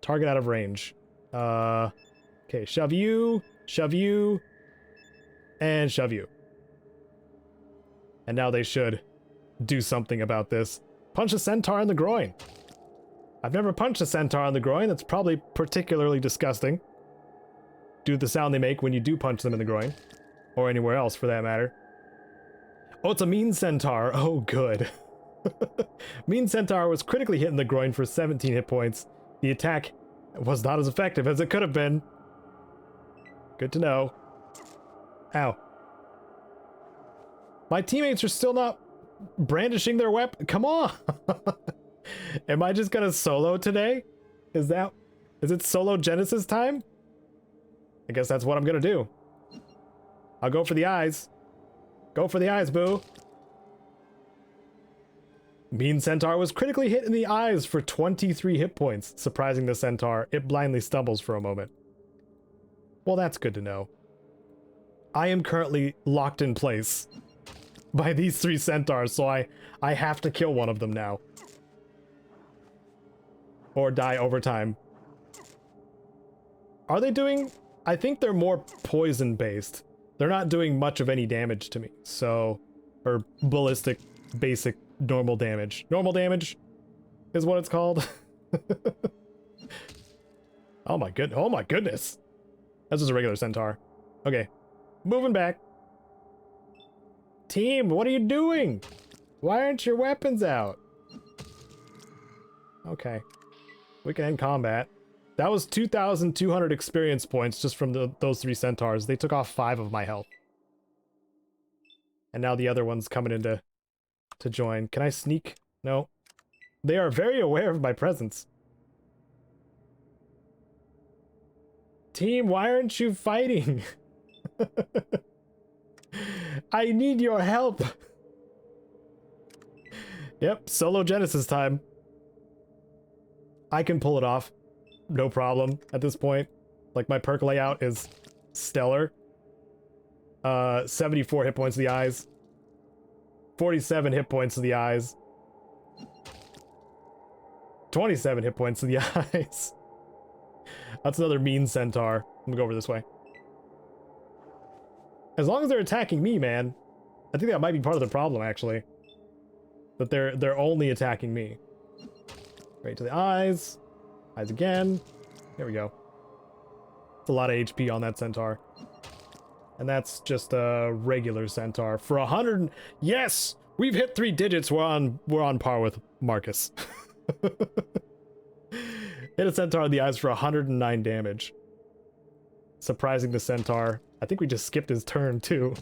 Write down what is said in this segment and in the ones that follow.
Target out of range. Okay, shove you, and shove you. And now they should do something about this. Punch a centaur in the groin. I've never punched a centaur in the groin. That's probably particularly disgusting. Do the sound they make when you do punch them in the groin. Or anywhere else, for that matter. Oh, it's a mean centaur. Oh, good. Mean centaur was critically hit in the groin for 17 hit points. The attack was not as effective as it could have been. Good to know. Ow. My teammates are still not brandishing their weapon. Come on! Am I just gonna solo today? Is it solo Genesis time? I guess that's what I'm gonna do. I'll go for the eyes. Go for the eyes, boo. Mean Centaur was critically hit in the eyes for 23 hit points. Surprising the Centaur, it blindly stumbles for a moment. Well, that's good to know. I am currently locked in place by these 3 Centaurs, so I have to kill one of them now. Or die over time. Are they doing... I think they're more poison based. They're not doing much of any damage to me, so... Or ballistic, basic, normal damage. Normal damage is what it's called. Oh my goodness. That's just a regular centaur. Okay. Moving back. Team, what are you doing? Why aren't your weapons out? Okay. We can end combat. That was 2,200 experience points just from those 3 centaurs. They took off 5 of my health. And now the other one's coming in to join. Can I sneak? No. They are very aware of my presence. Team, why aren't you fighting? I need your help. Yep, solo Genesis time. I can pull it off. No problem at this point. Like, my perk layout is stellar. 74 hit points to the eyes. 47 hit points to the eyes. 27 hit points to the eyes. That's another mean centaur. I'm gonna go over this way. As long as they're attacking me, man. I think that might be part of the problem, actually. That they're only attacking me. Right to the eyes. Eyes again. There we go. It's a lot of HP on that centaur. And that's just a regular centaur for 100. Yes, we've hit 3 digits. We're on par with Marcus. Hit a centaur in the eyes for 109 damage. Surprising the centaur. I think we just skipped his turn too.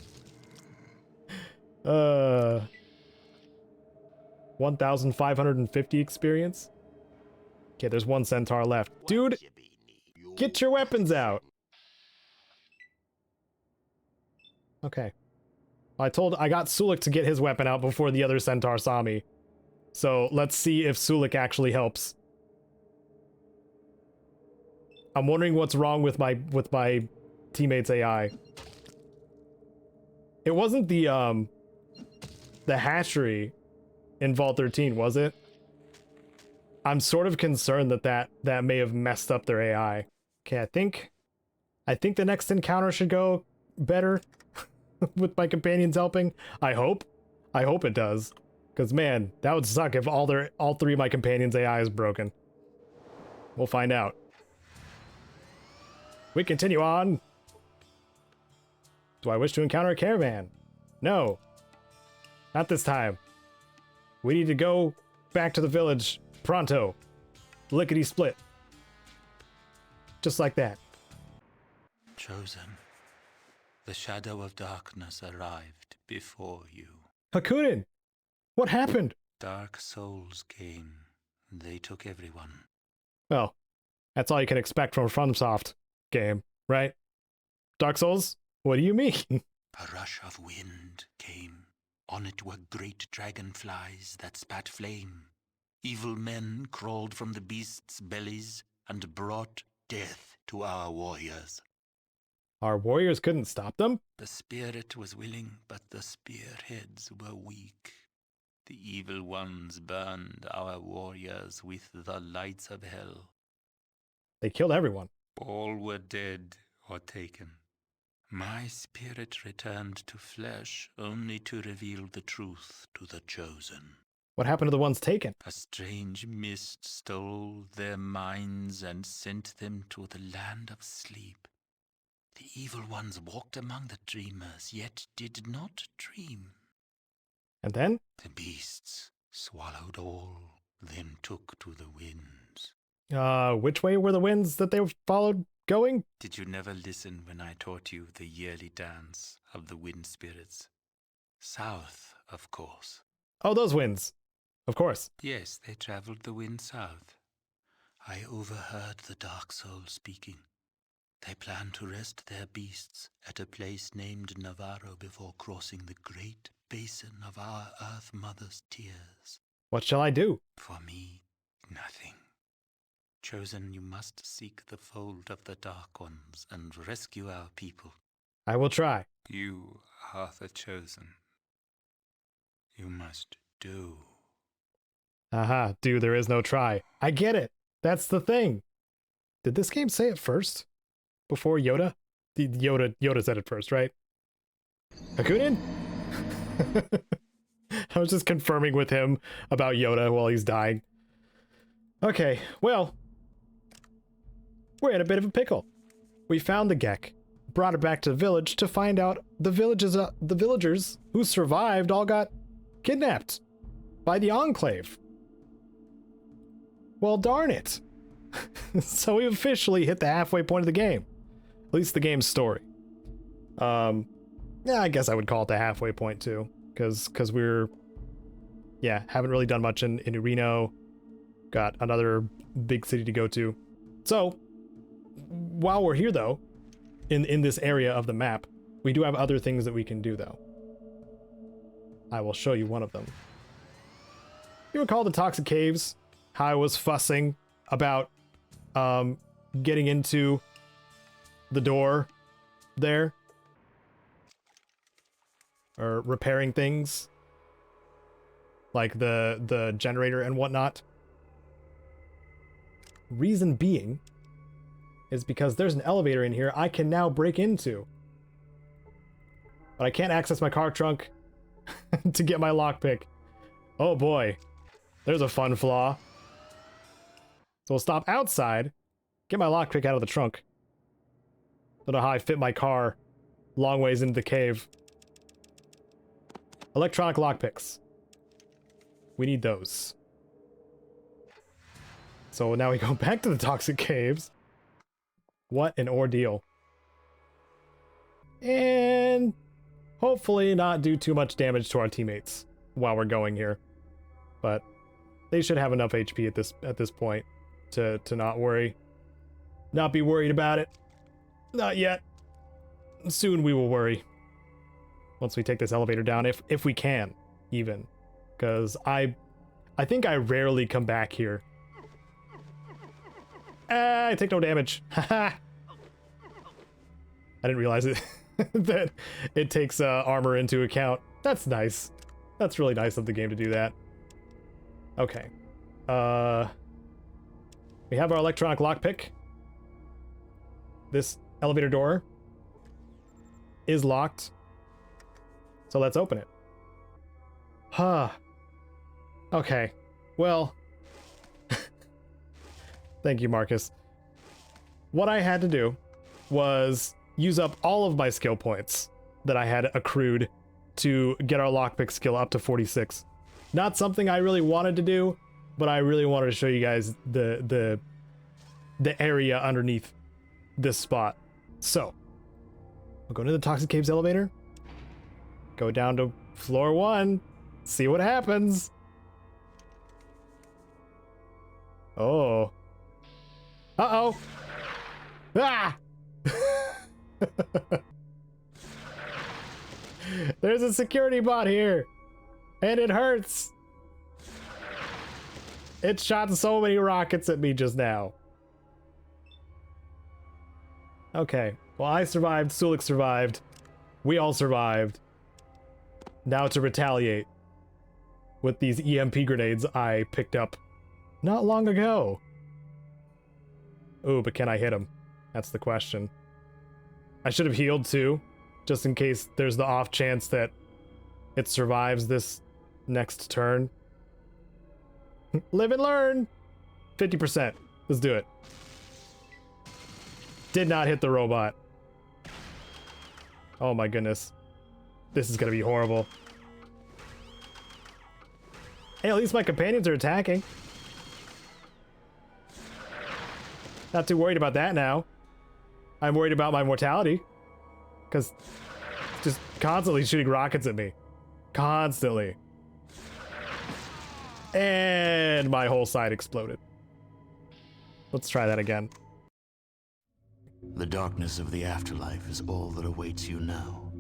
1,550 experience. Okay, there's 1 centaur left. Dude, get your weapons out. Okay. I got Sulik to get his weapon out before the other centaur saw me. So let's see if Sulik actually helps. I'm wondering what's wrong with my teammate's AI. It wasn't the hatchery in Vault 13, was it? I'm sort of concerned that may have messed up their AI. Okay, I think the next encounter should go better with my companions helping. I hope it does. Because man, that would suck if all 3 of my companions' AI is broken. We'll find out. We continue on. Do I wish to encounter a caravan? No. Not this time. We need to go back to the village pronto. Lickety split. Just like that. Chosen. The shadow of darkness arrived before you. Hakunin! What happened? Dark souls came. They took everyone. Well, that's all you can expect from a FromSoft game, right? Dark Souls? What do you mean? A rush of wind came. On it were great dragonflies that spat flame. Evil men crawled from the beasts' bellies and brought death to our warriors. Our warriors couldn't stop them? The spirit was willing, but the spearheads were weak. The evil ones burned our warriors with the lights of hell. They killed everyone. All were dead or taken. My spirit returned to flesh only to reveal the truth to the chosen. What happened to the ones taken? A strange mist stole their minds and sent them to the land of sleep. The evil ones walked among the dreamers, yet did not dream. And then? The beasts swallowed all, then took to the winds. Which way were the winds that they followed going? Did you never listen when I taught you the yearly dance of the wind spirits? South, of course. Oh, those winds. Of course. Yes, they traveled the wind south. I overheard the dark soul speaking. They plan to rest their beasts at a place named Navarro before crossing the great basin of our Earth Mother's tears. What shall I do? For me, nothing. Chosen, you must seek the fold of the Dark Ones and rescue our people. I will try. You are the chosen. You must do. Aha, do there is no try. I get it. That's the thing. Did this game say it first? Before Yoda? Yoda said it first, right? Hakunin? I was just confirming with him about Yoda while he's dying. Okay, well, we're in a bit of a pickle. We found the Gek, brought it back to the village to find out the villagers who survived all got kidnapped by the Enclave. Well, darn it. So we officially hit the halfway point of the game. At least the game's story. Yeah, I guess I would call it the halfway point too, because we're, yeah, haven't really done much in Reno. Got another big city to go to. So while we're here though, in this area of the map, we do have other things that we can do though. I will show you one of them. You recall the toxic caves? How I was fussing about getting into the door there, or repairing things like the generator and whatnot. Reason being is because there's an elevator in here I can now break into, but I can't access my car trunk to get my lockpick. Oh boy, there's a fun flaw. So we'll stop outside, get my lockpick out of the trunk. Don't know how I fit my car long ways into the cave. Electronic lockpicks. We need those. So now we go back to the toxic caves. What an ordeal. And hopefully not do too much damage to our teammates while we're going here. But they should have enough HP at this point to not worry. Not be worried about it. Not yet. Soon we will worry. Once we take this elevator down, if we can, even. Because I think I rarely come back here. I take no damage. Haha. I didn't realize it that it takes armor into account. That's nice. That's really nice of the game to do that. Okay. We have our electronic lockpick. This elevator door is locked. So let's open it. Huh. Okay. Well. Thank you, Marcus. What I had to do was use up all of my skill points that I had accrued to get our lockpick skill up to 46. Not something I really wanted to do, but I really wanted to show you guys the area underneath this spot. So, we'll go into the Toxic Caves elevator, go down to floor 1, see what happens. Oh. Uh-oh. Ah! There's a security bot here, and it hurts. It shot so many rockets at me just now. Okay, well, I survived, Sulik survived, we all survived. Now to retaliate with these EMP grenades I picked up not long ago. Ooh, but can I hit him? That's the question. I should have healed too, just in case there's the off chance that it survives this next turn. Live and learn! 50%. Let's do it. Did not hit the robot. Oh my goodness. This is gonna be horrible. Hey, at least my companions are attacking. Not too worried about that now. I'm worried about my mortality. Because it's just constantly shooting rockets at me. Constantly. And my whole side exploded. Let's try that again. The darkness of the afterlife is all that awaits you now.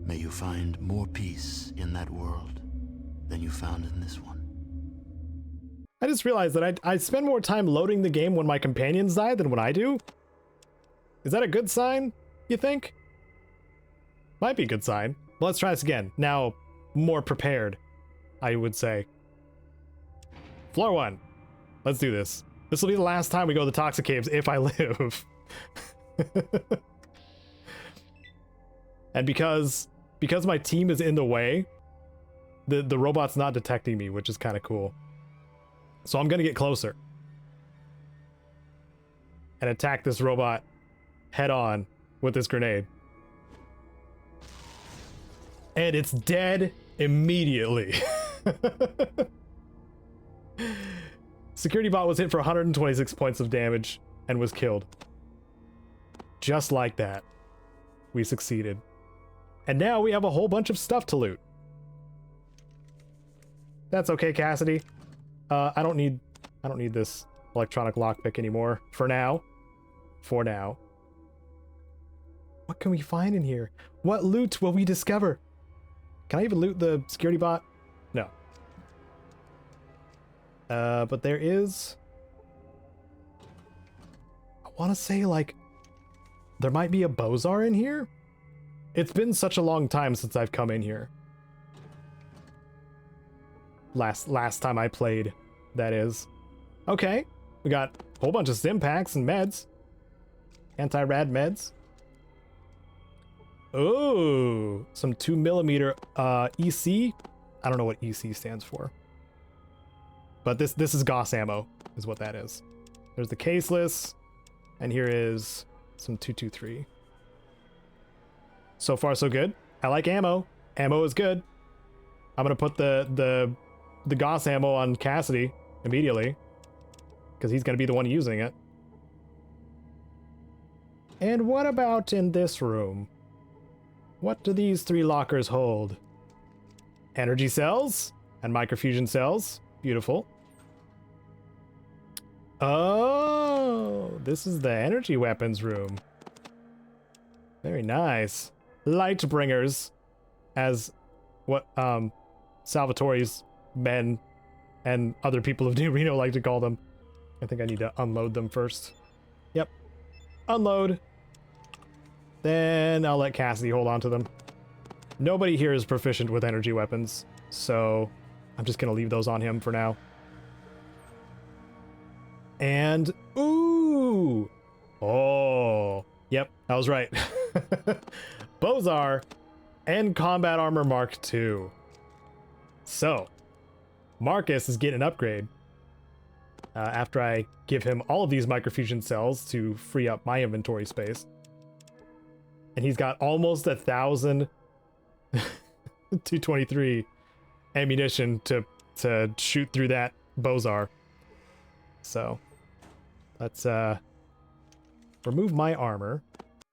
May you find more peace in that world than you found in this one. I just realized that I spend more time loading the game when my companions die than when I do. Is that a good sign, you think? Might be a good sign. Well, let's try this again. Now, more prepared, I would say. Floor 1. Let's do this. This will be the last time we go to the Toxic Caves if I live. And because my team is in the way, the robot's not detecting me, which is kind of cool. So I'm gonna get closer and attack this robot head on with this grenade. And it's dead immediately. Security bot was hit for 126 points of damage and was killed. Just like that. We succeeded. And now we have a whole bunch of stuff to loot. That's okay, Cassidy. I don't need this electronic lockpick anymore. For now. For now. What can we find in here? What loot will we discover? Can I even loot the security bot? No. But there is... I want to say, like, there might be a Bozar in here? It's been such a long time since I've come in here. Last time I played, that is. Okay, we got a whole bunch of stim packs and meds. Anti-rad meds. Oh, some 2mm EC. I don't know what EC stands for. But this is Gauss ammo, is what that is. There's the caseless, and here is some 223. So far, so good. I like ammo. Ammo is good. I'm gonna put the Gauss ammo on Cassidy immediately, because he's gonna be the one using it. And what about in this room? What do these 3 lockers hold? Energy cells and microfusion cells. Beautiful. Oh, this is the energy weapons room. Very nice. Light bringers, as what Salvatore's men and other people of New Reno like to call them. I think I need to unload them first. Yep. Unload. Then I'll let Cassidy hold on to them. Nobody here is proficient with energy weapons, so I'm just gonna leave those on him for now. And ooh, oh, yep, I was right. Bozar and combat armor Mark II. So Marcus is getting an upgrade after I give him all of these microfusion cells to free up my inventory space. And he's got almost 1,000 223 ammunition to shoot through that Bozar. So let's remove my armor.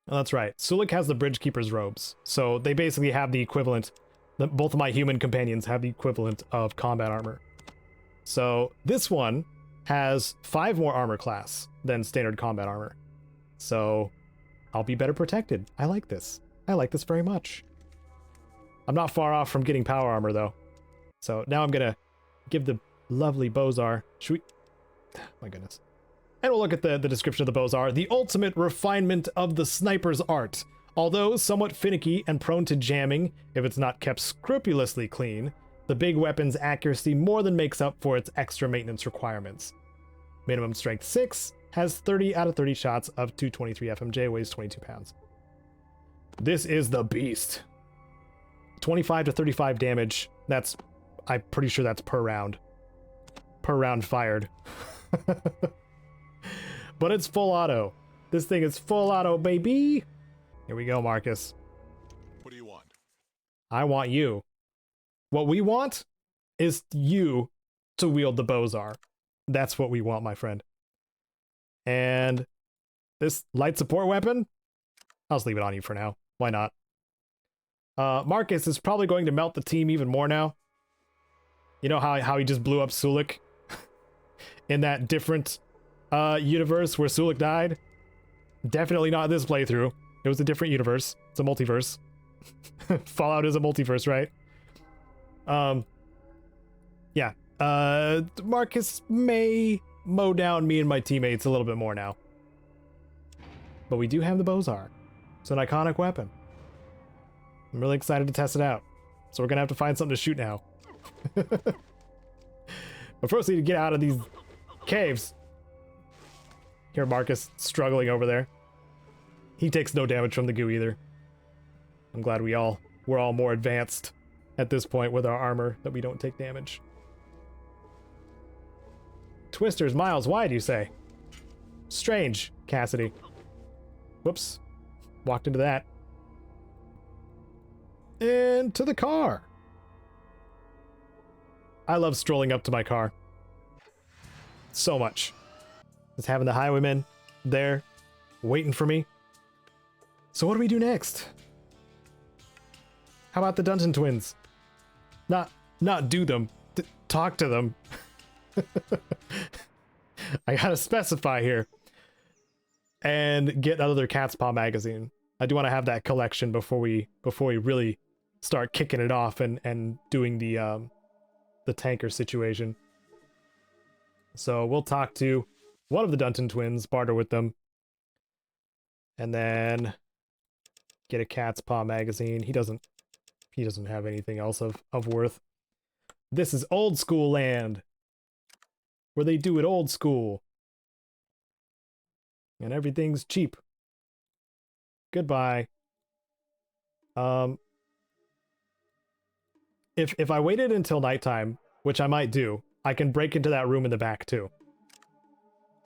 Oh, that's right. Sulik has the Bridgekeeper's robes. So they basically have the equivalent, both of my human companions have the equivalent of combat armor. So this one has 5 more armor class than standard combat armor. So I'll be better protected. I like this. I like this very much. I'm not far off from getting power armor though. So now I'm gonna give the lovely Bozar. Should we? My goodness. And we'll look at the description of the Bozar. The ultimate refinement of the sniper's art. Although somewhat finicky and prone to jamming if it's not kept scrupulously clean, the big weapon's accuracy more than makes up for its extra maintenance requirements. Minimum strength 6, has 30 out of 30 shots of 223 FMJ, weighs 22 pounds. This is the beast. 25 to 35 damage. That's, I'm pretty sure that's per round. Per round fired. But it's full auto. This thing is full auto, baby. Here we go, Marcus. What do you want? I want you. What we want is you to wield the Bozar. That's what we want, my friend. And this light support weapon, I'll just leave it on you for now. Why not? Marcus is probably going to melt the team even more now. You know how he just blew up Sulik in that different universe where Sulik died? Definitely not this playthrough. It was a different universe. It's a multiverse. Fallout is a multiverse, right? Yeah. Marcus may mow down me and my teammates a little bit more now. But we do have the Bozar. It's an iconic weapon. I'm really excited to test it out. So we're gonna have to find something to shoot now. But first we need to get out of these caves. Here, Marcus struggling over there. He takes no damage from the goo either. I'm glad we're all more advanced at this point with our armor that we don't take damage. Twisters miles wide, you say? Strange, Cassidy. Whoops. Walked into that. Into the car. I love strolling up to my car. So much. Just having the Highwayman there, waiting for me. So what do we do next? How about the Dunton twins? Not do them. Talk to them. I gotta specify here. And get another Cat's Paw magazine. I do want to have that collection before we really start kicking it off and doing the tanker situation. So we'll talk to one of the Dunton twins, barter with them, and then get a Cat's Paw magazine. He doesn't have anything else of worth. This is old school land, where they do it old school, and everything's cheap. Goodbye. If I waited until nighttime, which I might do, I can break into that room in the back too.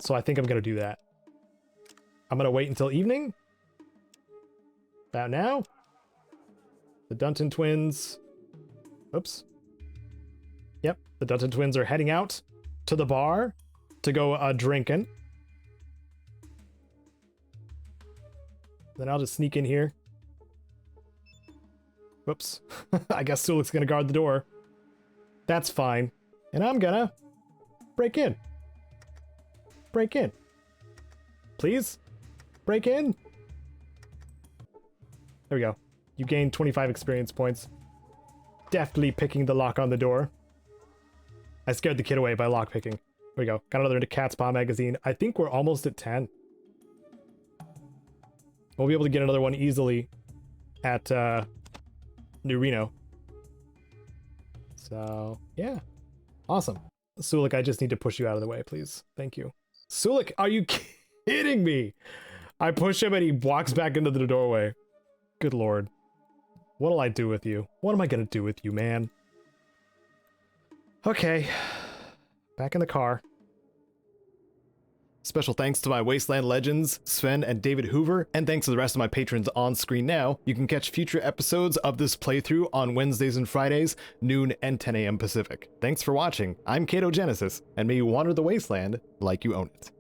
So I think I'm gonna do that. I'm gonna wait until evening. About now. The Dunton twins. Oops. Yep, the Dunton twins are heading out to the bar to go drinking. Then I'll just sneak in here. Whoops. I guess Sulik's gonna guard the door. That's fine. And I'm gonna break in. Break in. Please? Break in? There we go. You gained 25 experience points. Deftly picking the lock on the door. I scared the kid away by lock picking. There we go. Got another Cat's Paw magazine. I think we're almost at 10. We'll be able to get another one easily at New Reno. So, yeah. Awesome. Sulik, I just need to push you out of the way, please. Thank you. Sulik, are you kidding me? I push him and he walks back into the doorway. Good lord. What'll I do with you? What am I gonna do with you, man? Okay. Back in the car. Special thanks to my Wasteland legends, Sven and David Hoover, and thanks to the rest of my patrons on screen now. You can catch future episodes of this playthrough on Wednesdays and Fridays, noon and 10 a.m. Pacific. Thanks for watching. I'm Caedo Genesis, and may you wander the wasteland like you own it.